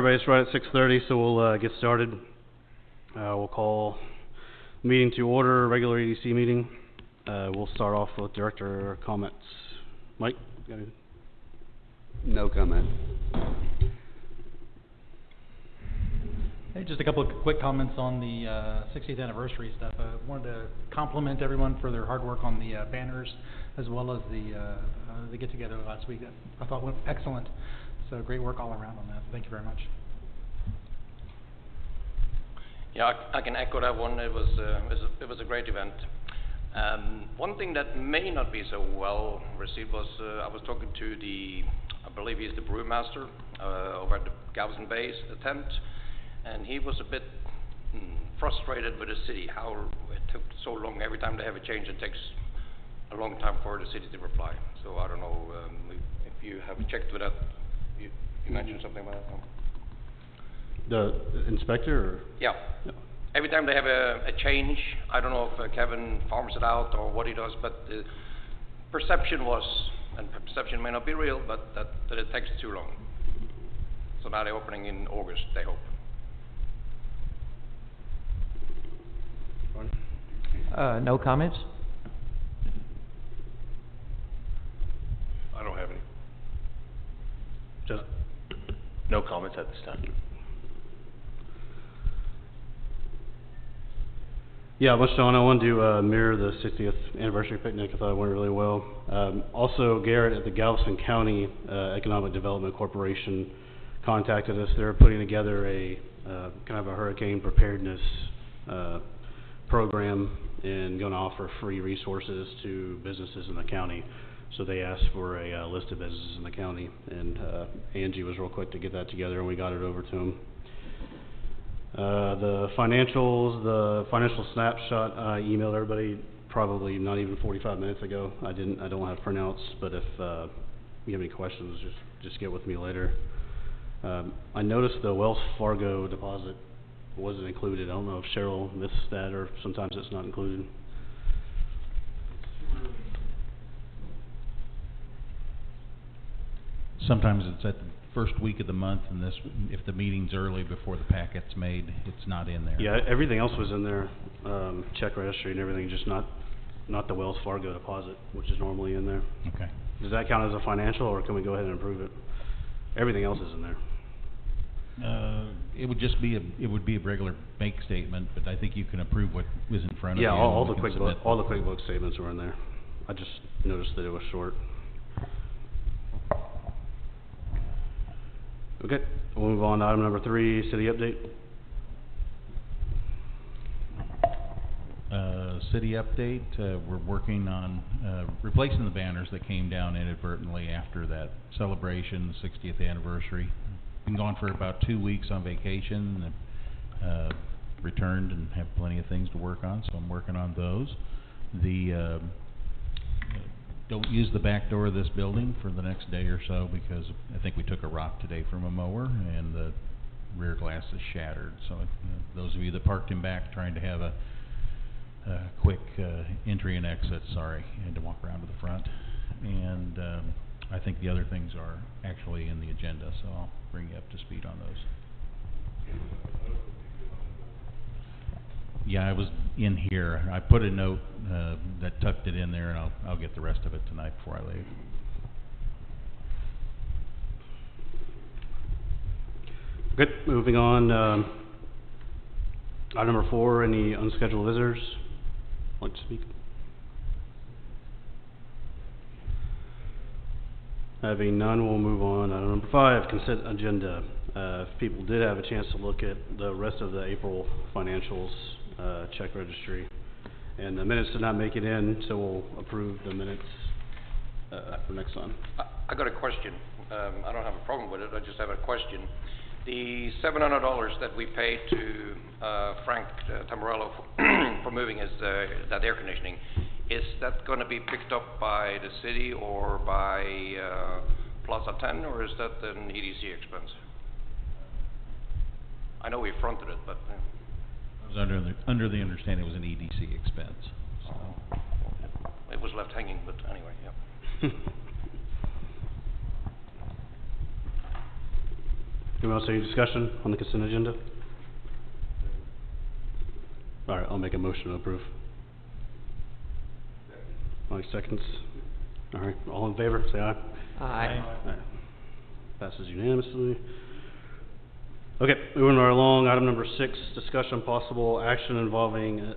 everybody. It's right at 6:30, so we'll get started. We'll call the meeting to order, regular EDC meeting. We'll start off with director comments. Mike, got anything? No comment. Hey, just a couple of quick comments on the 60th anniversary stuff. I wanted to compliment everyone for their hard work on the banners, as well as the get-together last week. I thought went excellent. So great work all around on that. Thank you very much. Yeah, I can echo that one. It was a great event. One thing that may not be so well received was I was talking to I believe he's the brewmaster over at the Galveston Bay's tent, and he was a bit frustrated with the city, how it took so long. Every time they have a change, it takes a long time for the city to reply. So I don't know if you have checked with that. You mentioned something about that. The inspector? Or? Yeah. No. Every time they have a change, I don't know if Kevin farms it out or what he does, but the perception was, and perception may not be real, but that it takes too long. So now they're opening in August, they hope. No comments? I don't have any. Just no comments at this time. yeah, much on. I wanted to mirror the 60th anniversary picnic. I thought it went really well. Also, Garrett at the Galveston County Economic Development Corporation contacted us. They're putting together a kind of a hurricane preparedness program and going to offer free resources to businesses in the county. So they asked for a list of businesses in the county, and Angie was real quick to get that together, and we got it over to them. The financial snapshot, I emailed everybody probably not even 45 minutes ago. I don't have printouts, but if you have any questions, just get with me later. I noticed the Wells Fargo deposit wasn't included. I don't know if Cheryl missed that or sometimes it's not included. Sometimes it's at the first week of the month, and if the meeting's early before the packet's made, it's not in there. Yeah, everything else was in there, check registry and everything, just not the Wells Fargo deposit, which is normally in there. Okay. Does that count as a financial, or can we go ahead and approve it? Everything else is in there. It would just be a regular bank statement, but I think you can approve what was in front of you. Yeah, all the QuickBooks statements were in there. I just noticed that it was short. Okay, we'll move on to item number 3, city update. City update, we're working on replacing the banners that came down inadvertently after that celebration, the 60th anniversary. Been gone for about 2 weeks on vacation, returned and have plenty of things to work on, so I'm working on those. Don't use the back door of this building for the next day or so, because I think we took a rock today from a mower and the rear glass is shattered. So those of you that parked in back trying to have a quick entry and exit, sorry, you had to walk around to the front. And I think the other things are actually in the agenda, so I'll bring you up to speed on those. Yeah, I was in here. I put a note that tucked it in there, and I'll get the rest of it tonight before I leave. Good. Moving on. Item number 4. Any unscheduled visitors like to speak? Having none, we'll move on. Item number 5. Consent agenda. If people did have a chance to look at the rest of the April financials, check registry, and the minutes did not make it in, so we'll approve the minutes for next time. I got a question. I don't have a problem with it. I just have a question. The $700 that we paid to Frank Tamburello for moving that air conditioning, is that going to be picked up by the city or by Plaza 10, or is that an EDC expense? I know we fronted it, but I was under the understanding it was an EDC expense. So. It was left hanging, but anyway, yeah. Anyone else, any discussion on the consent agenda? All right, I'll make a motion to approve. Mike seconds. All right, all in favor, say aye. Aye. Aye. Passes unanimously. Okay, moving right along, item number 6, discussion possible action involving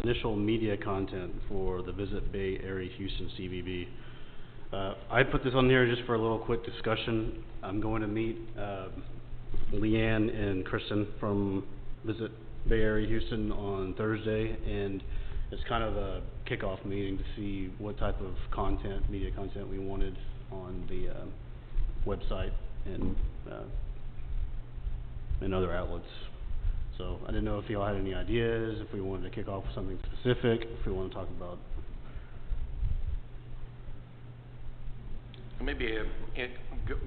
initial media content for the Visit Bay Area Houston CVB. I put this on here just for a little quick discussion. I'm going to meet Leanne and Kristen from Visit Bay Area Houston on Thursday, and it's kind of a kickoff meeting to see what type of content, media content we wanted on the website and other outlets. So I didn't know if y'all had any ideas, if we wanted to kick off with something specific, if we want to talk about. Maybe a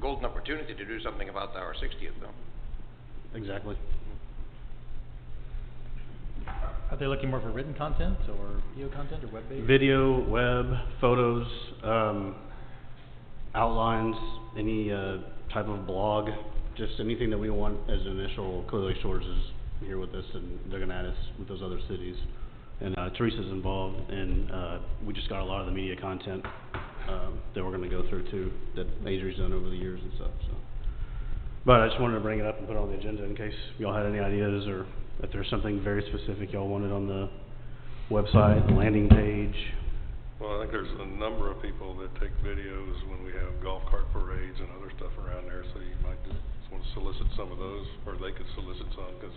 golden opportunity to do something about our 60th, though. Exactly. Are they looking more for written content or video content or web-based? Video, web, photos, outlines, any type of blog, just anything that we want as an initial. Clearly Shores is here with us, and they're going to add us with those other cities. And Teresa's involved, and we just got a lot of the media content that we're going to go through too, that Adri's done over the years and stuff. So, but I just wanted to bring it up and put it on the agenda in case y'all had any ideas, or if there's something very specific y'all wanted on the website, the landing page. Well, I think there's a number of people that take videos when we have golf cart parades and other stuff around there, so you might just want to solicit some of those, or they could solicit some, because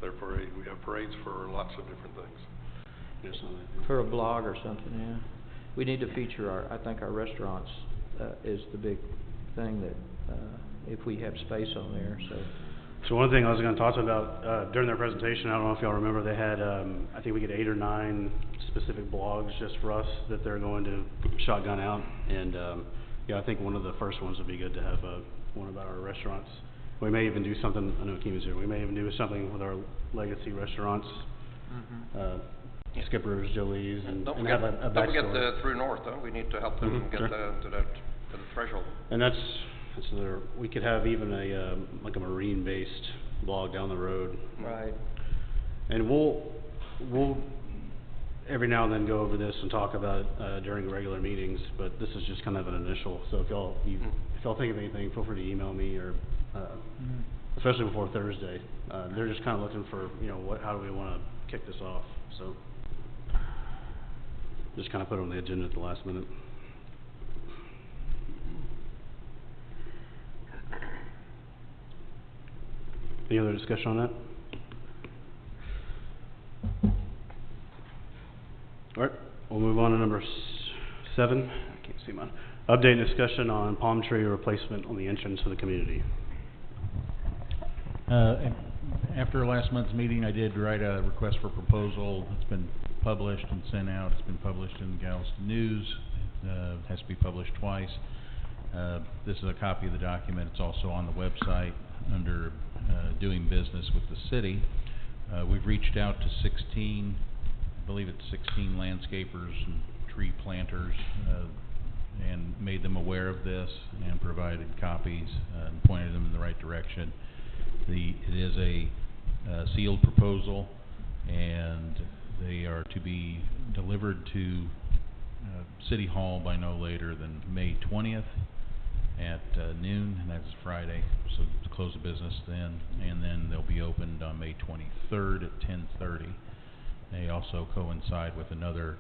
we have parades for lots of different things. Yes, For a blog or something, yeah. We need to feature I think our restaurants is the big thing that, if we have space on there, so. So one thing I was going to talk about during their presentation, I don't know if y'all remember, they had I think we get 8 or 9 specific blogs just for us that they're going to shotgun out, and yeah, I think one of the first ones would be good to have one about our restaurants. We may even do something. I know Keema's here. We may even do something with our legacy restaurants, Skipper's, Jolie's, and have a backstory. Don't forget Through North, though. We need to help them get sure. to the threshold. And that's we could have even a like a marine-based blog down the road. Right. And we'll every now and then go over this and talk about it during regular meetings, but this is just kind of an initial. So if y'all think of anything, feel free to email me, or especially before Thursday. They're just kind of looking for, how do we want to kick this off. So just kind of put it on the agenda at the last minute. Any other discussion on that? All right, we'll move on to number 7. I can't see mine. Update and discussion on palm tree replacement on the entrance to the community. After last month's meeting, I did write a request for proposal. It's been published and sent out. It's been published in the Galveston News. It has to be published twice. This is a copy of the document. It's also on the website under doing business with the city. We've reached out to 16, I believe it's 16 landscapers and tree planters, and made them aware of this and provided copies and pointed them in the right direction. It is a sealed proposal, and they are to be delivered to City Hall by no later than May 20th at noon, and that's Friday, so to close the business then, and then they'll be opened on May 23rd at 10:30. They also coincide with another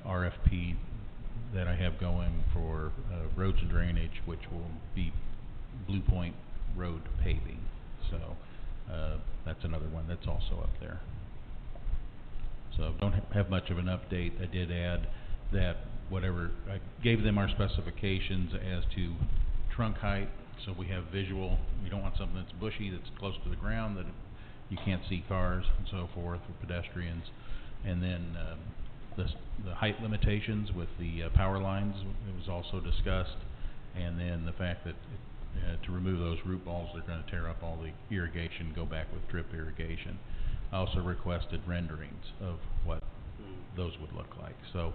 RFP that I have going for roads and drainage, which will be Blue Point Road paving. So that's another one that's also up there. So don't have much of an update. I did add that I gave them our specifications as to trunk height, so we have visual. We don't want something that's bushy, that's close to the ground, that you can't see cars and so forth, or pedestrians. And then the height limitations with the power lines, it was also discussed. And then the fact that to remove those root balls, they're going to tear up all the irrigation, go back with drip irrigation. I also requested renderings of what those would look like. So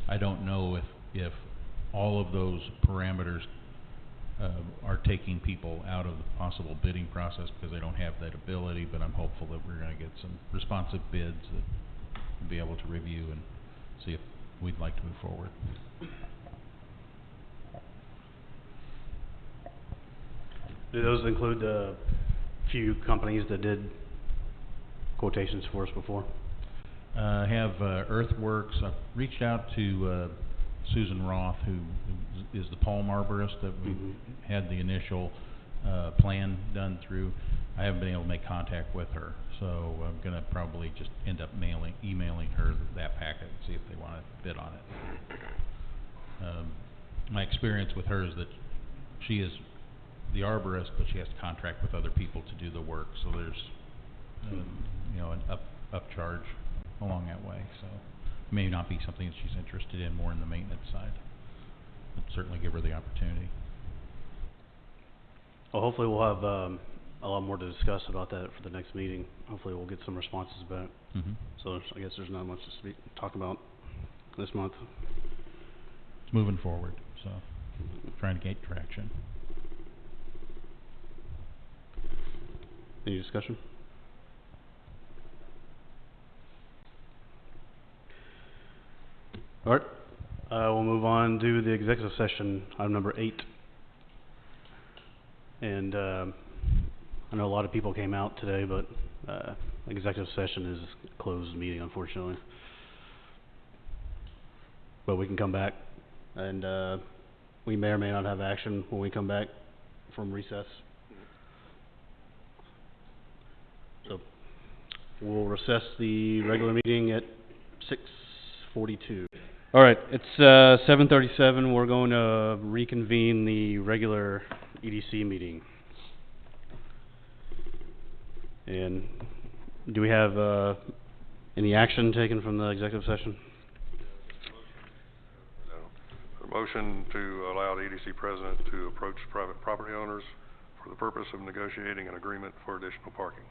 I don't know if all of those parameters are taking people out of the possible bidding process because they don't have that ability, but I'm hopeful that we're gonna get some responsive bids that we'll be able to review and see if we'd like to move forward. Do those include the few companies that did quotations for us before? Have Earthworks. I've reached out to Susan Roth, who is the palm arborist that we had the initial plan done through. I haven't been able to make contact with her, so I'm gonna probably just end up emailing her that packet and see if they want to bid on it. My experience with her is that she is the arborist, but she has to contract with other people to do the work, so there's you know, an upcharge along that way. So it may not be something that she's interested in, more in the maintenance side, but certainly give her the opportunity. Well, hopefully we'll have a lot more to discuss about that for the next meeting. Hopefully we'll get some responses back. So I guess there's not much to talk about this month. It's moving forward, so trying to get traction. Any discussion? All right, we'll move on to the executive session, item number 8. And I know a lot of people came out today, but executive session is a closed meeting, unfortunately. But we can come back, and we may or may not have action when we come back from recess. So we'll recess the regular meeting at 6:42. All right, it's 7:37. We're going to reconvene the regular EDC meeting. And do we have any action taken from the executive session? A motion to allow the EDC president to approach private property owners for the purpose of negotiating an agreement for additional parking.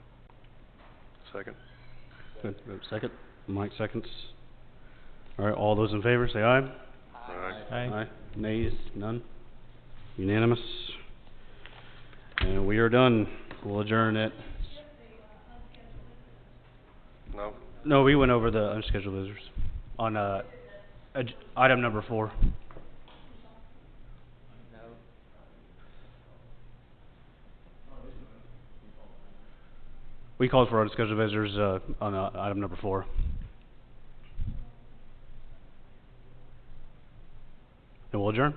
Second. Good. Second. Mike seconds. All right, all those in favor say aye. Aye. Nays? None? Unanimous? And we are done. We'll adjourn it. No? No, we went over the unscheduled visitors on item number 4. We called for unscheduled visitors on item number 4. And we'll adjourn.